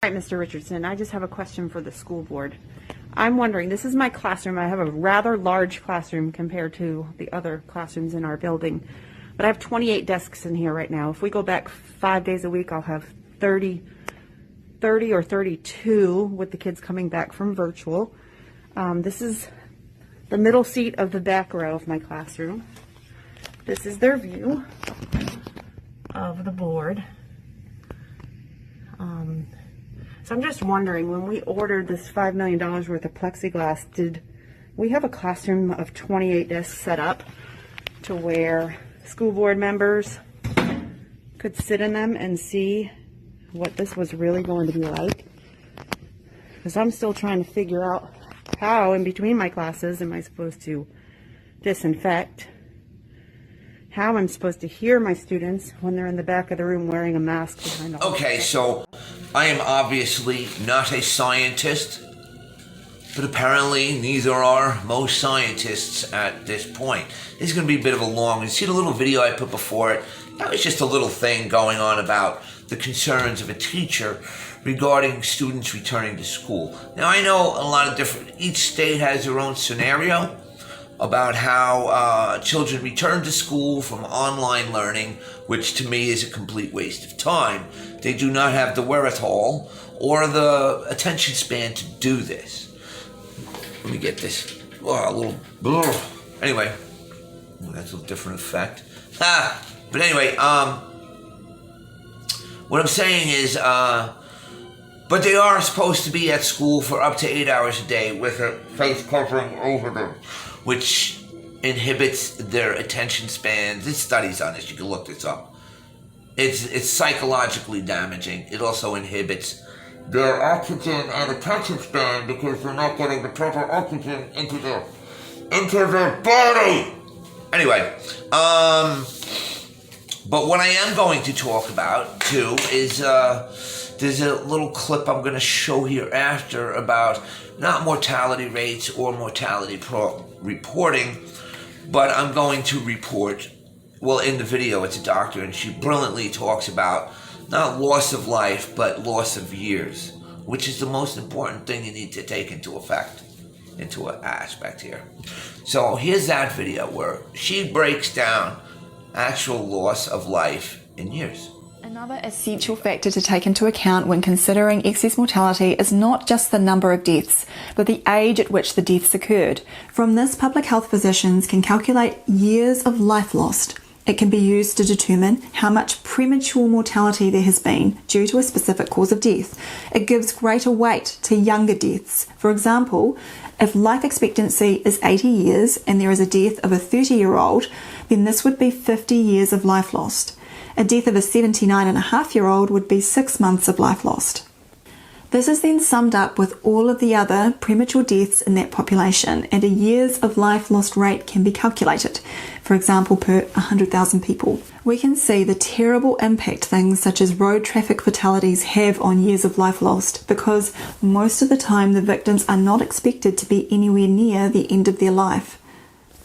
All right, Mr. Richardson, I just have a question for the school board. I'm wondering, this is my classroom. I have a rather large classroom compared to the other classrooms in our building, but I have 28 desks in here right now. If we go back 5 days a week, I'll have 30 or 32 with the kids coming back from virtual. This is the middle seat of the back row of my classroom. This is their view of the board. So I'm just wondering, when we ordered this $5 million worth of plexiglass, did we have a classroom of 28 desks set up to where school board members could sit in them and see what this was really going to be like? Because I'm still trying to figure out how, in between my classes, am I supposed to disinfect, how I'm supposed to hear my students when they're in the back of the room wearing a mask behind the Okay, so I am obviously not a scientist, but apparently neither are most scientists at this point. This is going to be a bit of a long, you see the little video I put before it? That was just a little thing going on about the concerns of a teacher regarding students returning to school. Now I know a lot of different, each state has their own scenario about how children return to school from online learning, which to me is a complete waste of time. They do not have the wherewithal or the attention span to do this. Let me get this. Oh, a little. Anyway, that's a different effect. But anyway, what I'm saying is, but they are supposed to be at school for up to 8 hours a day with a face covering over them, which inhibits their attention spans. There's studies on this. You can look this up. It's psychologically damaging. It also inhibits their oxygen and attention span because they're not getting the proper oxygen into their body. Anyway, but what I am going to talk about too is there's a little clip I'm going to show here after about not mortality rates or mortality reporting, but I'm going to report, well, in the video it's a doctor and she brilliantly talks about not loss of life but loss of years, which is the most important thing you need to take into aspect here. So here's that video where she breaks down actual loss of life in years. Another essential factor to take into account when considering excess mortality is not just the number of deaths, but the age at which the deaths occurred. From this, public health physicians can calculate years of life lost. It can be used to determine how much premature mortality there has been due to a specific cause of death. It gives greater weight to younger deaths. For example, if life expectancy is 80 years and there is a death of a 30-year-old, then this would be 50 years of life lost. A death of a 79-and-a-half-year-old would be 6 months of life lost. This is then summed up with all of the other premature deaths in that population, and a years of life lost rate can be calculated, for example, per 100,000 people. We can see the terrible impact things such as road traffic fatalities have on years of life lost, because most of the time the victims are not expected to be anywhere near the end of their life.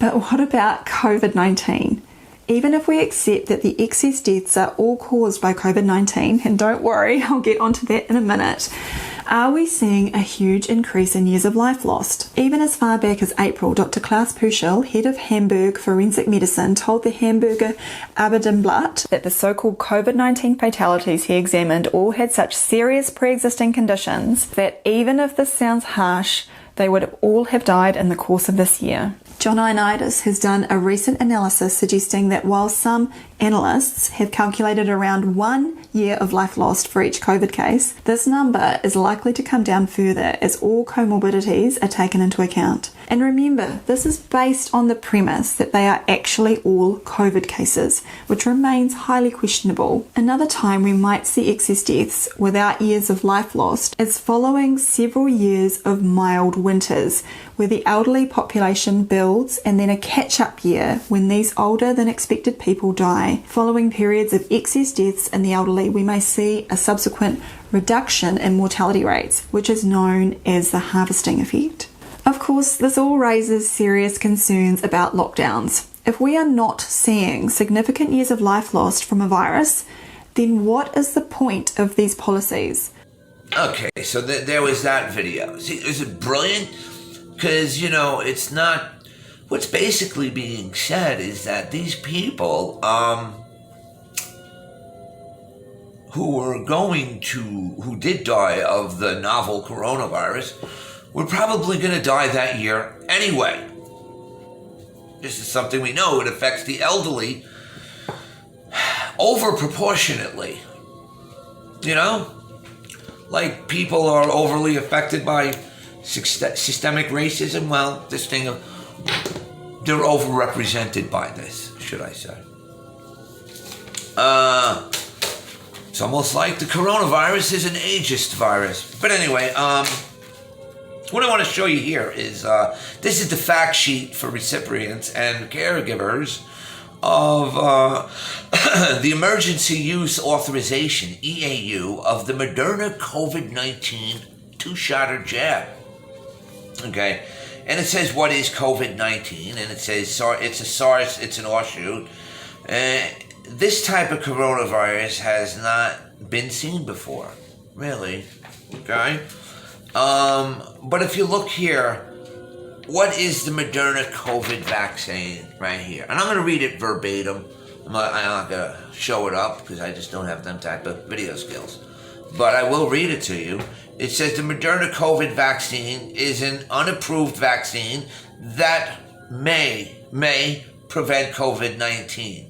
But what about COVID-19? Even if we accept that the excess deaths are all caused by COVID-19, and don't worry, I'll get onto that in a minute, are we seeing a huge increase in years of life lost? Even as far back as April, Dr. Klaus Puschel, head of Hamburg Forensic Medicine, told the Hamburger Abendblatt that the so-called COVID-19 fatalities he examined all had such serious pre-existing conditions that even if this sounds harsh, they would all have died in the course of this year. John Ioannidis has done a recent analysis suggesting that while some analysts have calculated around 1 year of life lost for each COVID case, this number is likely to come down further as all comorbidities are taken into account. And remember, this is based on the premise that they are actually all COVID cases, which remains highly questionable. Another time we might see excess deaths without years of life lost is following several years of mild winters, where the elderly population builds and then a catch-up year when these older than expected people die. Following periods of excess deaths in the elderly, we may see a subsequent reduction in mortality rates, which is known as the harvesting effect. Of course, this all raises serious concerns about lockdowns. If we are not seeing significant years of life lost from a virus, then what is the point of these policies? Okay, so there was that video. See, is it brilliant? Because, it's not... What's basically being said is that these people who did die of the novel coronavirus were probably going to die that year anyway. This is something we know. It affects the elderly over proportionately. Like people are overly affected by systemic racism. Well, they're overrepresented by this, should I say. It's almost like the coronavirus is an ageist virus. But anyway, what I want to show you here is, this is the fact sheet for recipients and caregivers of the Emergency Use Authorization, EAU, of the Moderna COVID-19 two-shotter jab. Okay, and it says what is COVID-19, and it says it's an offshoot. This type of coronavirus has not been seen before, really. Okay, but if you look here, what is the Moderna COVID vaccine right here? And I'm going to read it verbatim. I'm not going to show it up because I just don't have them type of video skills. But I will read it to you. It says the Moderna COVID vaccine is an unapproved vaccine that may prevent COVID-19.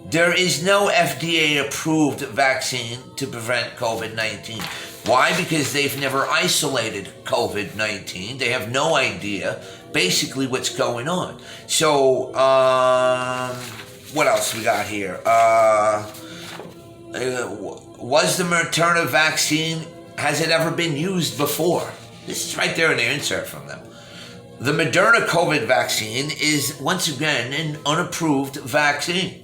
There is no FDA-approved vaccine to prevent COVID-19. Why? Because they've never isolated COVID-19. They have no idea basically what's going on. So, what else we got here? Was the Moderna vaccine, has it ever been used before? This is right there in the insert from them. The Moderna COVID vaccine is, once again, an unapproved vaccine.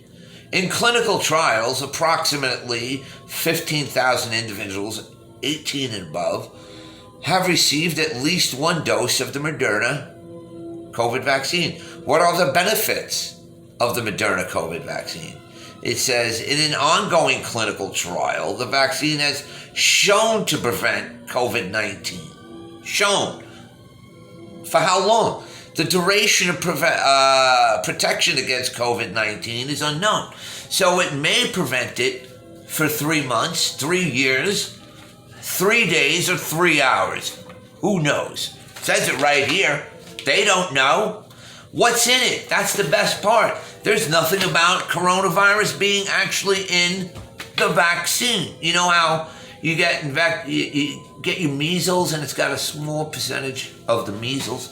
In clinical trials, approximately 15,000 individuals 18 and above have received at least one dose of the Moderna COVID vaccine. What are the benefits of the Moderna COVID vaccine? It says, in an ongoing clinical trial, the vaccine has shown to prevent COVID-19. Shown. For how long? The duration of protection against COVID-19 is unknown. So it may prevent it for 3 months, 3 years, 3 days, or 3 hours. Who knows? It says it right here. They don't know. What's in it? That's the best part. There's nothing about coronavirus being actually in the vaccine. You know how you get you get your measles and it's got a small percentage of the measles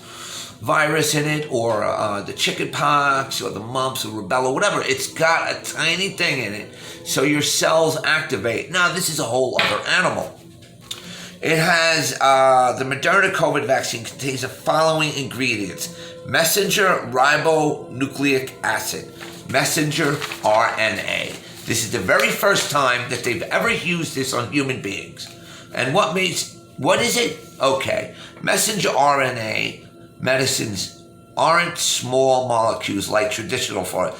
virus in it, or the chicken pox, or the mumps, or rubella, whatever. It's got a tiny thing in it, so your cells activate. Now, this is a whole other animal. It has, the Moderna COVID vaccine contains the following ingredients: messenger ribonucleic acid, messenger RNA. This is the very first time that they've ever used this on human beings. And what is it? Okay, messenger RNA medicines aren't small molecules like traditional for,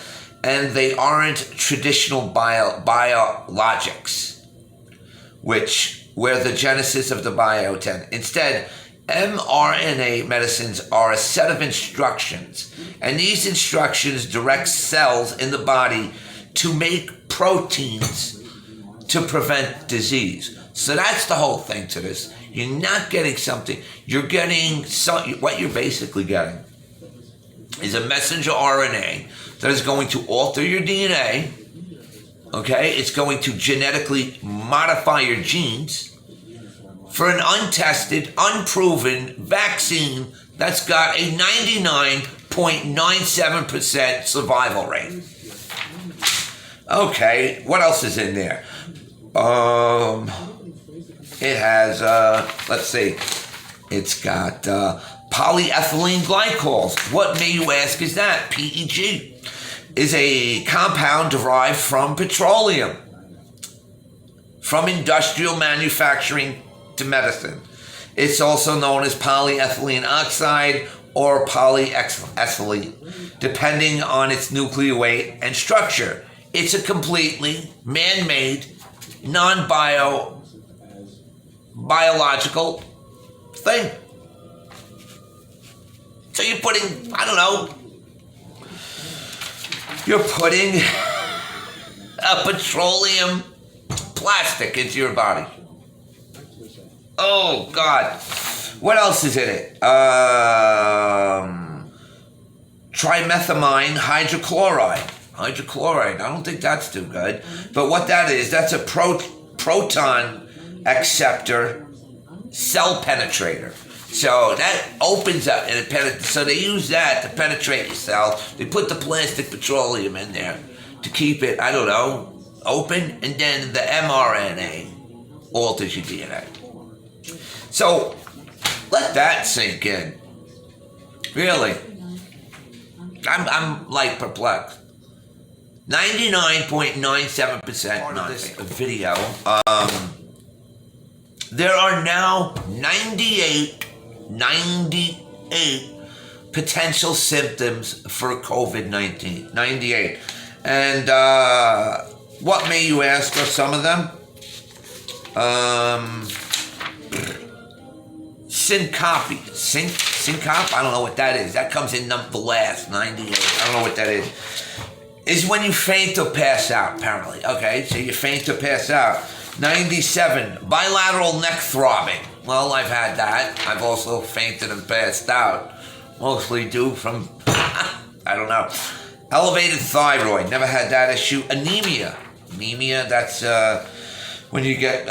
and they aren't traditional biologics, where the genesis of the biotin. Instead, mRNA medicines are a set of instructions, and these instructions direct cells in the body to make proteins to prevent disease. So that's the whole thing to this. You're not getting something. You're getting what you're basically getting is a messenger RNA that is going to alter your DNA. Okay, it's going to genetically modify your genes for an untested, unproven vaccine that's got a 99.97% survival rate. Okay, what else is in there? It has, let's see, it's got polyethylene glycols. What, may you ask, is that? PEG is a compound derived from petroleum, from industrial manufacturing to medicine. It's also known as polyethylene oxide or polyethylene, depending on its nuclear weight and structure. It's a completely man-made, non-bio biological thing. So you're putting, I don't know, you're putting a petroleum plastic into your body. Oh, God. What else is in it? Trimethamine hydrochloride. Hydrochloride. I don't think that's too good. But what that is, that's a proton acceptor cell penetrator. So that opens up and it penetrates. So they use that to penetrate your cell. They put the plastic petroleum in there to keep it, I don't know, open. And then the mRNA alters your DNA. So let that sink in. Really. I'm like perplexed. 99.97% of this video. There are now 98 potential symptoms for COVID-19. 98. And what may you ask are some of them? Syncope. Syncope? I don't know what that is. That comes in the last, 98. I don't know what that is. Is when you faint or pass out, apparently. Okay, so you faint or pass out. 97. Bilateral neck throbbing. Well, I've had that. I've also fainted and passed out. Mostly due from, I don't know. Elevated thyroid. Never had that issue. Anemia. Anemia, that's when you get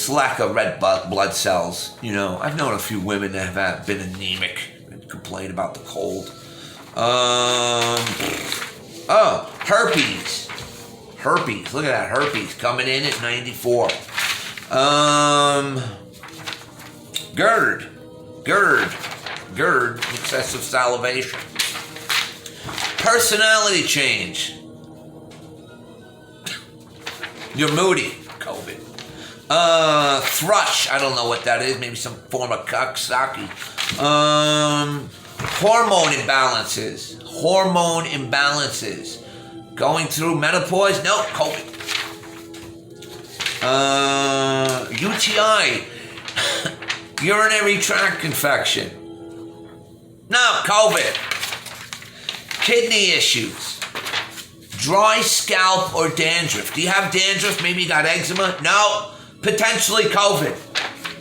lack of red blood cells. You know, I've known a few women that have been anemic and complain about the cold. Herpes. Herpes. Look at that. Herpes coming in at 94. GERD. Excessive salivation. Personality change. You're moody. COVID. Thrush. I don't know what that is. Maybe some form of coxsackie. Hormone imbalances. Going through menopause? No, COVID. UTI. Urinary tract infection. No, COVID. Kidney issues. Dry scalp or dandruff. Do you have dandruff? Maybe you got eczema? No. Potentially COVID.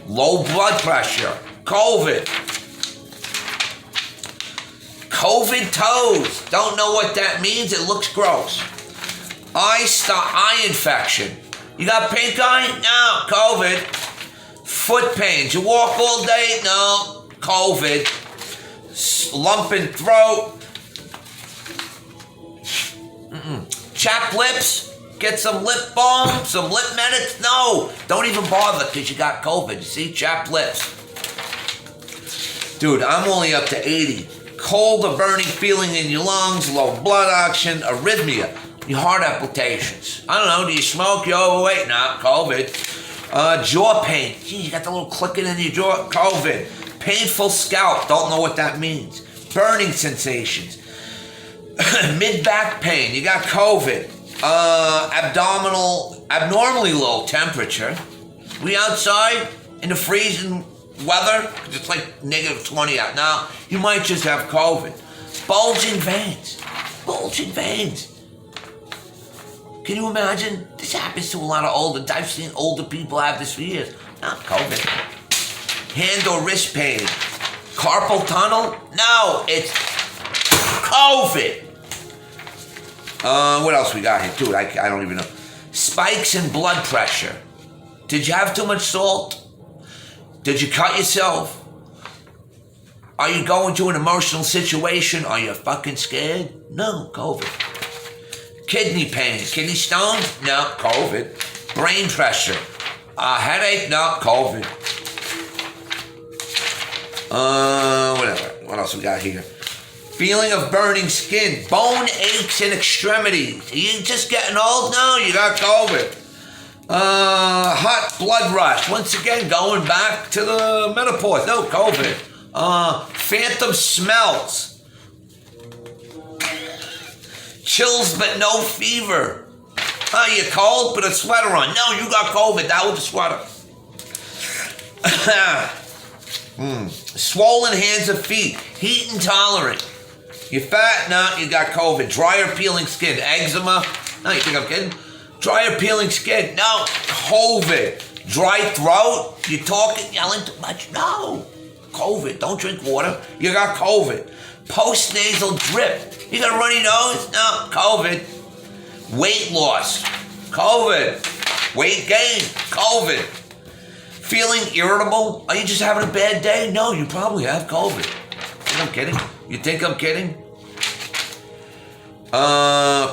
Low blood pressure. COVID. COVID toes. Don't know what that means. It looks gross. Eye infection. You got pink eye? No. COVID. Foot pains. You walk all day? No. COVID. Lumping throat. Chapped lips. Get some lip balm, some lip medics. No. Don't even bother because you got COVID. You see? Chapped lips. Dude, I'm only up to 80. Cold or burning feeling in your lungs, low blood oxygen, arrhythmia, your heart palpitations. I don't know, do you smoke? You overweight? Nah, COVID. Jaw pain. Gee, you got the little clicking in your jaw? COVID. Painful scalp. Don't know what that means. Burning sensations. Mid-back pain. You got COVID. Abnormally low temperature. We outside in the freezing weather, it's like negative 20 out. Now, you might just have COVID. Bulging veins. Can you imagine? This happens to a lot of I've seen older people have this for years. Not COVID. Hand or wrist pain. Carpal tunnel? No, it's COVID. What else we got here? Dude, I don't even know. Spikes in blood pressure. Did you have too much salt? Did you cut yourself? Are you going through an emotional situation? Are you fucking scared? No, COVID. Kidney pain. Kidney stones? No, COVID. Brain pressure. Headache? No, COVID. Whatever. What else we got here? Feeling of burning skin. Bone aches in extremities. Are you just getting old? No, you got COVID. Hot blood rush. Once again, going back to the menopause. No, COVID. Phantom smells. Chills but no fever. You're cold, put a sweater on. No, you got COVID. That was a sweater. Swollen hands or feet, heat intolerant. You're fat? No, you got COVID. Dry or peeling skin, eczema? No, you think I'm kidding? Dry or peeling skin? No, COVID. Dry throat? You talking, yelling too much? No, COVID. Don't drink water. You got COVID. Post-nasal drip. You got a runny nose? No, COVID. Weight loss? COVID. Weight gain? COVID. Feeling irritable? Are you just having a bad day? No, you probably have COVID. Think I'm kidding? You think I'm kidding?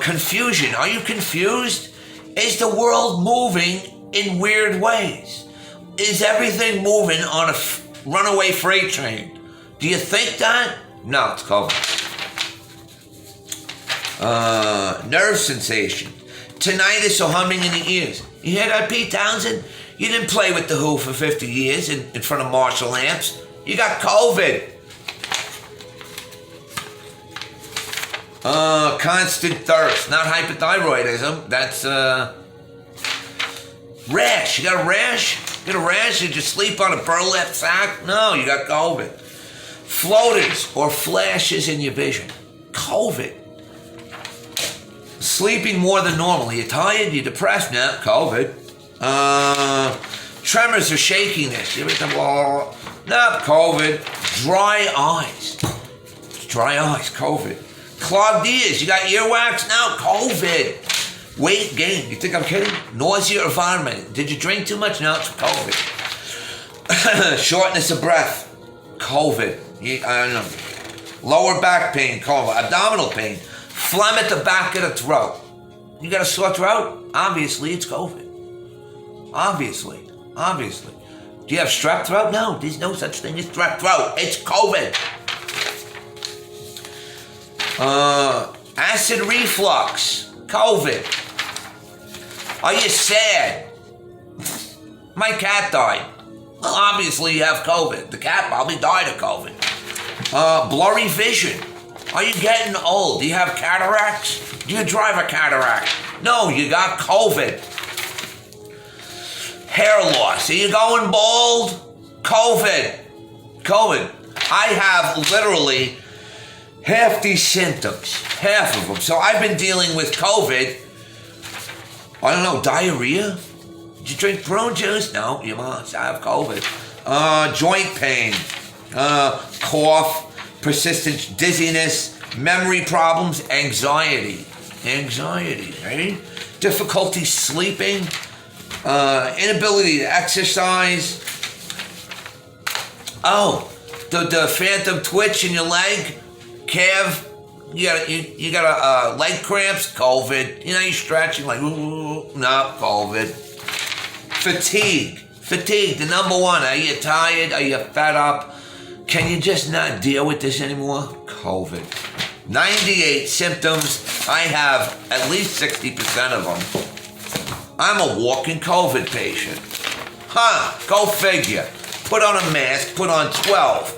Confusion. Are you confused? Is the world moving in weird ways? Is everything moving on a runaway freight train? Do you think that? No, it's COVID. Nerve sensation. Tinnitus or humming in the ears. You hear that, Pete Townsend? You didn't play with The Who for 50 years in front of Marshall amps. You got COVID. Constant thirst. Not hypothyroidism. That's, rash. You got a rash? You got a rash? Did you sleep on a burlap sack? No, you got COVID. Floaters or flashes in your vision. COVID. Sleeping more than normal. You're tired? You're depressed? No, COVID. Tremors or shakiness. You ever no, COVID. Dry eyes. Dry eyes, COVID. Clogged ears. You got earwax? No, COVID. Weight gain. You think I'm kidding? Nausea or vomiting. Did you drink too much? No, it's COVID. Shortness of breath. COVID. I don't know. Lower back pain. COVID. Abdominal pain. Phlegm at the back of the throat. You got a sore throat? Obviously, it's COVID. Obviously. Do you have strep throat? No, there's no such thing as strep throat. It's COVID. Acid reflux. COVID. Are you sad? My cat died. Well, obviously you have COVID. The cat probably died of COVID. Blurry vision. Are you getting old? Do you have cataracts? Do you drive a cataract? No, you got COVID. Hair loss. Are you going bald? COVID. I have literally half these symptoms. Half of them. So I've been dealing with COVID. I don't know, diarrhea? Did you drink prune juice? No, you must. I have COVID. Joint pain. Cough. Persistent dizziness. Memory problems. Anxiety, right? Difficulty sleeping. Inability to exercise. Oh, the phantom twitch in your leg, calf. You got leg cramps. COVID. You know, you're stretching like, ooh, no, COVID. Fatigue. The number one. Are you tired? Are you fed up? Can you just not deal with this anymore? COVID. 98 symptoms. I have at least 60% of them. I'm a walking COVID patient. Go figure. Put on a mask, put on 12.